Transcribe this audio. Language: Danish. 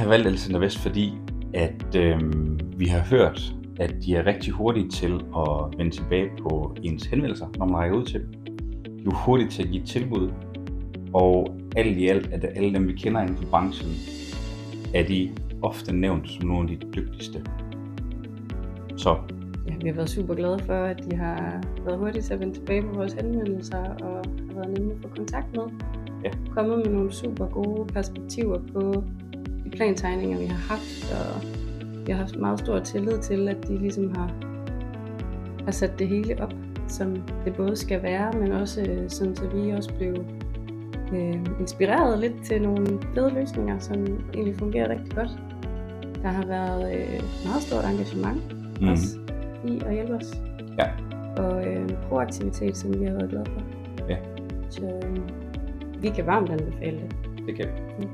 har valgt Alcenter Vest, fordi at vi har hørt, at de er rigtig hurtige til at vende tilbage på ens henvendelser, når man rækker ud til dem. De er hurtige til at give tilbud, og alt i alt, at alle dem, vi kender inden for branchen, er de ofte nævnt som nogle af de dygtigste. Så Ja, vi har været super glade for, at de har været hurtige til at vende tilbage på vores henvendelser og har været nemme at få kontakt med. Ja. Kommet med nogle super gode perspektiver på de plantegninger, vi har haft, og vi har haft meget stor tillid til, at de ligesom har sat det hele op, som det både skal være, men også sådan, så vi også blev inspireret lidt til nogle fede løsninger, som egentlig fungerer rigtig godt. Der har været meget stort engagement også i at hjælpe os. Ja. Og proaktivitet, som vi har været glade for. Ja. Så vi kan varmt anbefale det. Det kan vi.